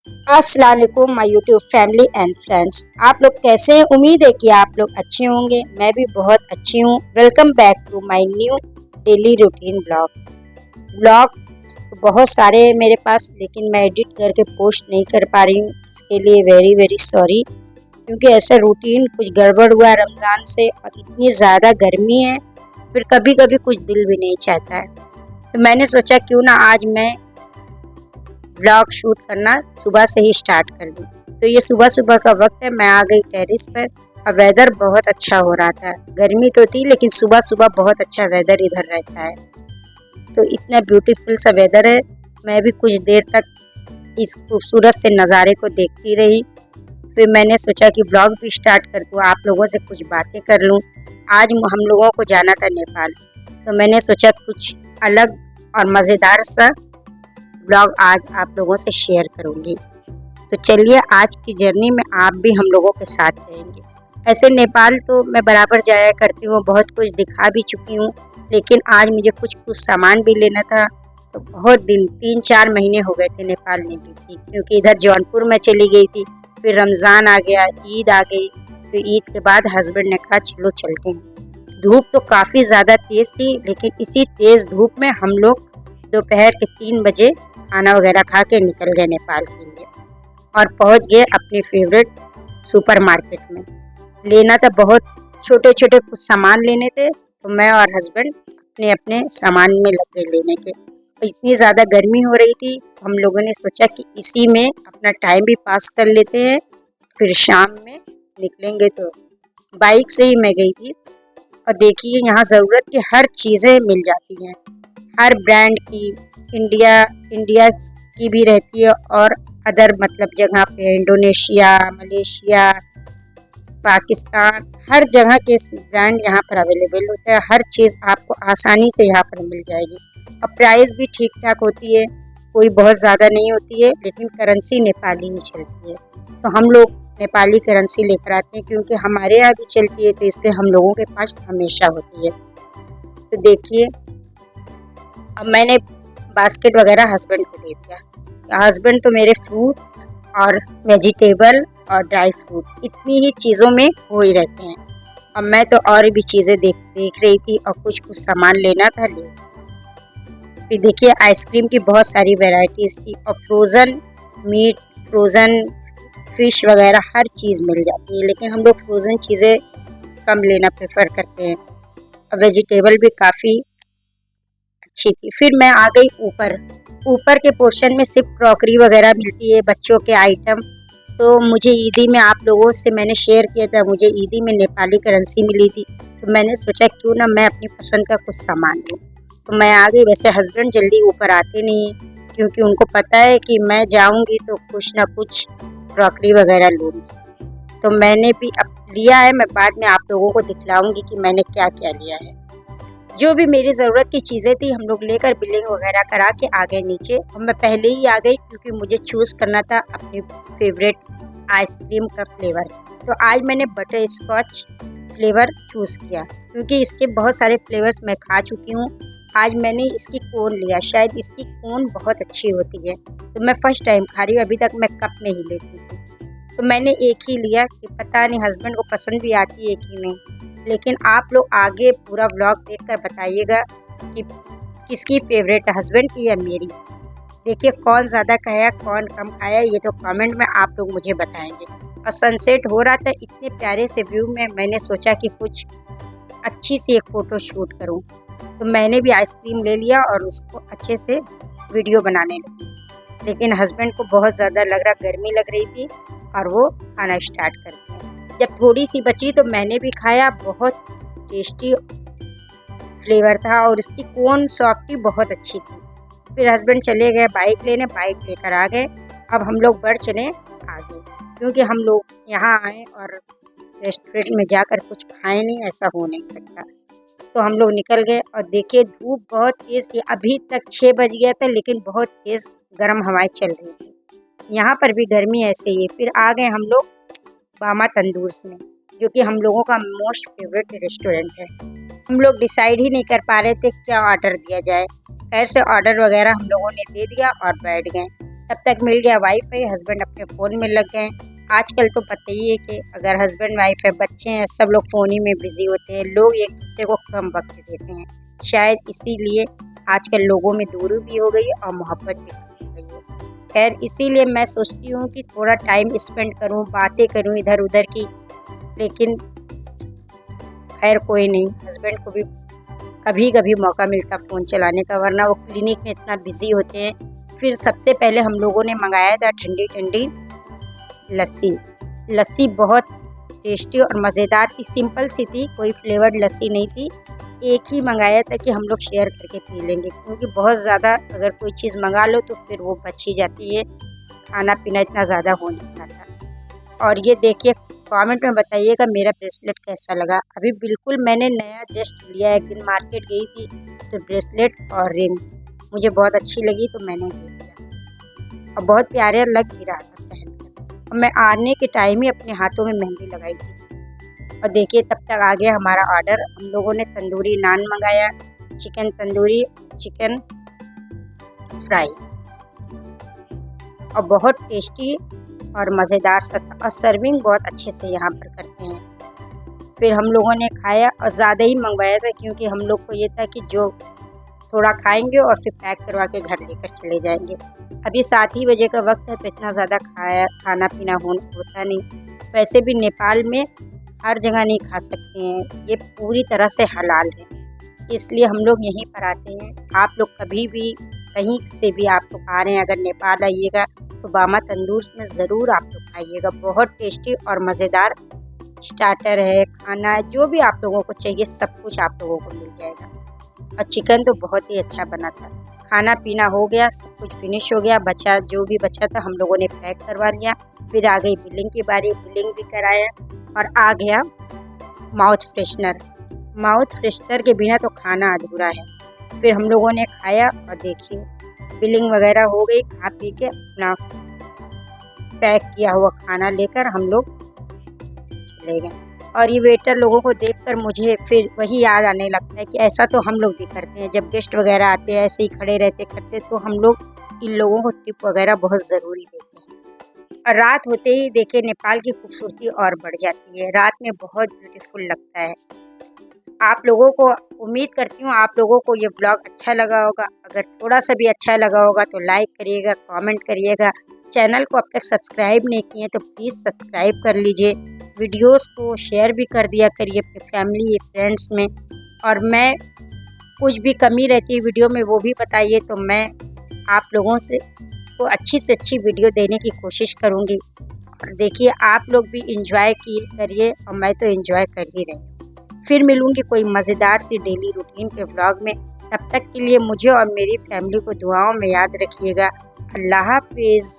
अस्सलाम वालेकुम my YouTube family and friends. आप लोग कैसे हैं? उम्मीद है कि आप लोग अच्छे होंगे। मैं भी बहुत अच्छी हूँ। Welcome back to my new daily routine blog बहुत सारे हैं मेरे पास, लेकिन मैं एडिट करके पोस्ट नहीं कर पा रही हूँ। इसके लिए वेरी वेरी सॉरी, क्योंकि ऐसा रूटीन कुछ गड़बड़ हुआ रमज़ान से, और इतनी ज़्यादा गर्मी है, फिर कभी कभी कुछ दिल भी नहीं चाहता है। तो मैंने सोचा क्यों ना आज मैं व्लॉग शूट करना सुबह से ही स्टार्ट कर दूं। तो ये सुबह सुबह का वक्त है। मैं आ गई टेरेस पर और वेदर बहुत अच्छा हो रहा था। गर्मी तो थी, लेकिन सुबह सुबह बहुत अच्छा वेदर इधर रहता है। तो इतना ब्यूटीफुल सा वेदर है। मैं भी कुछ देर तक इस खूबसूरत से नज़ारे को देखती रही। फिर मैंने सोचा कि व्लॉग भी स्टार्ट कर दूँ, आप लोगों से कुछ बातें कर लूँ। आज हम लोगों को जाना था नेपाल, तो मैंने सोचा कुछ अलग और मज़ेदार सा ब्लॉग आज आप लोगों से शेयर करूंगी। तो चलिए, आज की जर्नी में आप भी हम लोगों के साथ रहेंगे। ऐसे नेपाल तो मैं बराबर जाया करती हूँ, बहुत कुछ दिखा भी चुकी हूँ, लेकिन आज मुझे कुछ सामान भी लेना था। तो बहुत दिन 3-4 महीने हो गए थे नेपाल नहीं गई थी, क्योंकि इधर जौनपुर में चली गई थी। फिर रमज़ान आ गया, ईद आ गई। तो ईद के बाद हस्बैंड ने कहा चलो चलते हैं। धूप तो काफ़ी ज़्यादा तेज़ थी, लेकिन इसी तेज़ धूप में हम लोग दोपहर के 3 बजे खाना वगैरह खा के निकल गए नेपाल के लिए, और पहुंच गए अपने फेवरेट सुपरमार्केट में। लेना था बहुत, छोटे छोटे कुछ सामान लेने थे, तो मैं और हस्बैंड अपने अपने सामान में लग गए लेने के। इतनी ज़्यादा गर्मी हो रही थी, तो हम लोगों ने सोचा कि इसी में अपना टाइम भी पास कर लेते हैं, फिर शाम में निकलेंगे। तो बाइक से ही मैं गई थी, और देखिए यहाँ ज़रूरत की हर चीज़ें मिल जाती हैं, हर ब्रांड की। इंडिया की भी रहती है, और अदर मतलब जगह पे इंडोनेशिया, मलेशिया, पाकिस्तान, हर जगह के ब्रांड यहाँ पर अवेलेबल होता है। हर चीज़ आपको आसानी से यहाँ पर मिल जाएगी, और प्राइस भी ठीक ठाक होती है, कोई बहुत ज़्यादा नहीं होती है। लेकिन करेंसी नेपाली ही चलती है, तो हम लोग नेपाली करेंसी लेकर आते हैं, क्योंकि हमारे यहाँ भी चलती है, तो इसलिए हम लोगों के पास हमेशा होती है। तो देखिए, अब मैंने बास्केट वगैरह हस्बैंड को दे दिया। हस्बैंड तो मेरे फ्रूट्स और वेजिटेबल और ड्राई फ्रूट इतनी ही चीज़ों में हो ही रहते हैं। अब मैं तो और भी चीज़ें देख रही थी, और कुछ सामान लेना था ले। फिर देखिए, आइसक्रीम की बहुत सारी वैरायटीज़ थी, और फ्रोज़न मीट, फ्रोज़न फिश वगैरह हर चीज़ मिल जाती है, लेकिन हम लोग फ्रोज़न चीज़ें कम लेना प्रेफर करते हैं। और वेजिटेबल भी काफ़ी अच्छी थी। फिर मैं आ गई ऊपर के पोर्शन में सिर्फ क्रॉकरी वगैरह मिलती है, बच्चों के आइटम। तो मुझे ईदी में आप लोगों से मैंने शेयर किया था, मुझे ईदी में नेपाली करेंसी मिली थी, तो मैंने सोचा क्यों ना मैं अपनी पसंद का कुछ सामान लूँ। तो मैं आ गई। वैसे हस्बैंड जल्दी ऊपर आते नहीं हैं, क्योंकि उनको पता है कि मैं जाऊँगी तो कुछ ना कुछ क्रॉकरी वगैरह लूँगी। तो मैंने भी अब लिया है, मैं बाद में आप लोगों को दिखलाऊँगी कि मैंने क्या क्या लिया है। जो भी मेरी ज़रूरत की चीज़ें थी, हम लोग लेकर बिलिंग वगैरह करा के आ गए नीचे। और मैं पहले ही आ गई, क्योंकि मुझे चूज़ करना था अपने फेवरेट आइसक्रीम का फ्लेवर। तो आज मैंने बटर स्कॉच फ्लेवर चूज़ किया, क्योंकि इसके बहुत सारे फ्लेवर्स मैं खा चुकी हूँ। आज मैंने इसकी कोन लिया, शायद इसकी कोन बहुत अच्छी होती है, तो मैं फ़र्स्ट टाइम खा रही हूँ। अभी तक मैं कप में ही लेती थी, तो मैंने एक ही लिया, कि पता नहीं हस्बैंड को पसंद भी आती है कि नहीं। लेकिन आप लोग आगे पूरा व्लॉग देखकर बताइएगा कि किसकी फेवरेट है, हस्बैंड की या मेरी। देखिए, कौन ज़्यादा खाया कौन कम खाया, ये तो कमेंट में आप लोग मुझे बताएंगे। और सनसेट हो रहा था इतने प्यारे से व्यू में, मैंने सोचा कि कुछ अच्छी सी एक फ़ोटो शूट करूं। तो मैंने भी आइसक्रीम ले लिया और उसको अच्छे से वीडियो बनाने लगी। लेकिन हस्बैंड को बहुत ज़्यादा लग रहा, गर्मी लग रही थी, और वो खाना स्टार्ट करते हैं। जब थोड़ी सी बची तो मैंने भी खाया, बहुत टेस्टी फ्लेवर था, और इसकी कोन सॉफ्टी बहुत अच्छी थी। फिर हस्बैंड चले गए बाइक लेने, बाइक लेकर आ गए। अब हम लोग बढ़ चले आगे, क्योंकि हम लोग यहाँ आए और रेस्टोरेंट में जाकर कुछ खाए नहीं, ऐसा हो नहीं सकता। तो हम लोग निकल गए, और देखिए धूप बहुत तेज़ थी। अभी तक 6 बज गया था, लेकिन बहुत तेज़ गर्म हवाएं चल रही थी। यहाँ पर भी गर्मी ऐसे ही है। फिर आ गए हम लोग बामा तंदूर्स में, जो कि हम लोगों का मोस्ट फेवरेट रेस्टोरेंट है। हम लोग डिसाइड ही नहीं कर पा रहे थे क्या ऑर्डर दिया जाए। खैर से ऑर्डर वगैरह हम लोगों ने दे दिया और बैठ गए। तब तक मिल गया वाईफाई, हस्बैंड अपने फ़ोन में लग गए। आजकल तो पता ही है कि अगर हस्बैंड वाइफ है, बच्चे हैं, सब लोग फ़ोन ही में बिज़ी होते हैं। लोग एक दूसरे को कम वक्त देते हैं, शायद इसीलिए आजकल लोगों में दूरी भी हो गई और मोहब्बत भी कम हो गई है। खैर इसीलिए मैं सोचती हूँ कि थोड़ा टाइम स्पेंड करूँ, बातें करूँ इधर उधर की, लेकिन खैर कोई नहीं, हस्बैंड को भी कभी कभी मौका मिलता फ़ोन चलाने का, वरना वो क्लिनिक में इतना बिज़ी होते हैं। फिर सबसे पहले हम लोगों ने मंगाया था ठंडी ठंडी लस्सी बहुत टेस्टी और मज़ेदार थी, सिंपल सी थी, कोई फ्लेवर्ड लस्सी नहीं थी। एक ही मंगाया था कि हम लोग शेयर करके पी लेंगे, क्योंकि बहुत ज़्यादा अगर कोई चीज़ मंगा लो तो फिर वो बच ही जाती है, खाना पीना इतना ज़्यादा हो नहीं पाता। और ये देखिए, कमेंट में बताइएगा मेरा ब्रेसलेट कैसा लगा। अभी बिल्कुल मैंने नया जस्ट लिया, एक दिन मार्केट गई थी तो ब्रेसलेट और रिंग मुझे बहुत अच्छी लगी तो मैंने ले लिया और बहुत प्यारा लग भी रहा था पहनकर। और मैं आने के टाइम ही अपने हाथों में मेहंदी लगाई थी। और देखिए तब तक आ गया हमारा ऑर्डर। हम लोगों ने तंदूरी नान मंगाया, चिकन तंदूरी, चिकन फ्राई, और बहुत टेस्टी और मज़ेदार सा था, और सर्विंग बहुत अच्छे से यहाँ पर करते हैं। फिर हम लोगों ने खाया और ज़्यादा ही मंगवाया था, क्योंकि हम लोग को ये था कि जो थोड़ा खाएंगे और फिर पैक करवा के घर लेकर चले जाएंगे। अभी 7 ही बजे का वक्त है तो इतना ज़्यादा खाना पीना होता नहीं। वैसे भी नेपाल में हर जगह नहीं खा सकते हैं, ये पूरी तरह से हलाल है, इसलिए हम लोग यहीं पर आते हैं। आप लोग कभी भी कहीं से भी आप लोग आ रहे हैं, अगर नेपाल आइएगा तो बामा तंदूर में ज़रूर आप लोग खाइएगा। बहुत टेस्टी और मज़ेदार स्टार्टर है, खाना है, जो भी आप लोगों को चाहिए सब कुछ आप लोगों को मिल जाएगा। और चिकन तो बहुत ही अच्छा बना था। खाना पीना हो गया, सब कुछ फिनिश हो गया, बचा जो भी बचा था हम लोगों ने पैक करवा लिया। फिर आ गई बिलिंग की बारी, बिलिंग भी कराया और आ गया माउथ फ्रेशनर। माउथ फ्रेशनर के बिना तो खाना अधूरा है। फिर हम लोगों ने खाया और देखिए बिलिंग वगैरह हो गई, खा पी के अपना पैक किया हुआ खाना लेकर हम लोग चले गए। और ये वेटर लोगों को देखकर मुझे फिर वही याद आने लगता है कि ऐसा तो हम लोग भी करते हैं, जब गेस्ट वगैरह आते हैं ऐसे ही खड़े रहते करते, तो हम लोग इन लोगों को टिप वगैरह बहुत ज़रूरी देते हैं। और रात होते ही देखिए नेपाल की खूबसूरती और बढ़ जाती है, रात में बहुत ब्यूटीफुल लगता है। आप लोगों को उम्मीद करती हूँ आप लोगों को ये व्लॉग अच्छा लगा होगा। अगर थोड़ा सा भी अच्छा लगा होगा तो लाइक करिएगा, कमेंट करिएगा। चैनल को अब तक सब्सक्राइब नहीं किए तो प्लीज़ सब्सक्राइब कर लीजिए। वीडियोस को शेयर भी कर दिया करिए अपने फैमिली फ्रेंड्स में। और मैं कुछ भी कमी रहती है वीडियो में वो भी बताइए, तो मैं आप लोगों से को अच्छी से अच्छी वीडियो देने की कोशिश करूँगी। और देखिए आप लोग भी इंजॉय करिए और मैं तो इंजॉय कर ही रही हूँ। फिर मिलूँगी कोई मज़ेदार सी डेली रूटीन के व्लॉग में। तब तक के लिए मुझे और मेरी फैमिली को दुआओं में याद रखिएगा। अल्लाह हाफिज़।